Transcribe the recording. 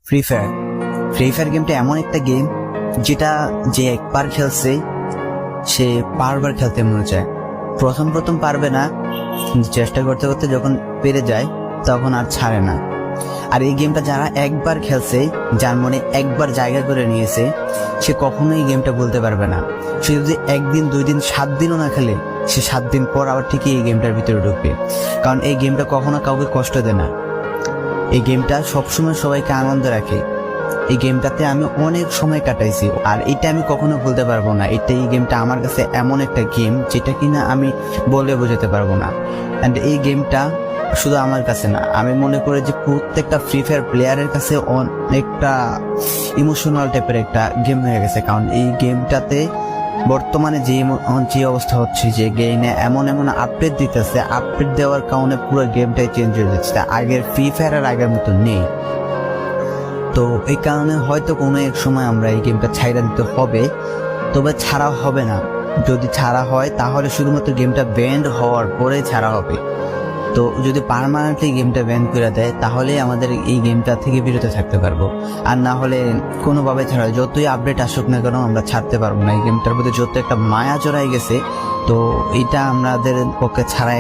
Free fire গেমটা এমন একটা গেম যেটা যে একবার খেলছে সে বারবার খেলতে মনে চায়। প্রথম পারবে না, চেষ্টা করতে করতে যখন পেরে যায় তখন আর ছাড়ে না। আর এই গেমটা যারা একবার খেলছে, যার মনে একবার জায়গা করে নিয়েছে, সে কখনোই এই গেমটা বলতে পারবে না। সে যদি 1 দিন 2 দিন 7 দিনও না খেলে, সে 7 দিন পর আবার ঠিকই এই গেমটার ভিতরে ঢুকবে। কারণ এই গেমটা কখনো কাউকে কষ্ট দেয় না। এই গেমটা সবসময় সবাইকে আনন্দ রাখে। এই গেমটাতে আমি অনেক সময় কাটাইছি, আর এটা আমি কখনো ভুলতে পারবো না। এই গেমটা আমার কাছে এমন একটা গেম যেটা কিনা আমি বলে বোঝাতে পারবো না। অ্যান্ড এই গেমটা শুধু আমার কাছে না, আমি মনে করি যে প্রত্যেকটা ফ্রি ফায়ার প্লেয়ারের কাছে অনেকটা ইমোশনাল টাইপের একটা গেম হয়ে গেছে। কারণ এই গেমটাতে বর্তমানে যে অবস্থা হচ্ছে, যে গেমে এমন আপডেট দিতেছে, আপডেট দেওয়ার কারণে পুরো গেমটাই চেঞ্জ হয়ে যাচ্ছে। আগের ফ্রি ফায়ার আর আগের মতো নেই। তো এই কারণে হয়তো কোনো এক সময় আমরা এই গেমটা ছাইড়া দিতে হবে, তবে ছাড়া হবে না। যদি ছাড়া হয় তাহলে শুধুমাত্র গেমটা ব্যান্ড হওয়ার পরে ছাড়া হবে। তো যদি পার্মানেন্টলি গেমটা ব্যান করে দেয় তাহলে আমাদের এই গেমটা থেকে বিরত থাকতে পারবো। আর না হলে কোনোভাবে ছাড়া, যতই আপডেট আসুক না কেন আমরা ছাড়তে পারবো না। এই গেমটার প্রতি যত একটা মায়া জড়াই গেছে, তো এটা আমাদের পক্ষে ছাড়া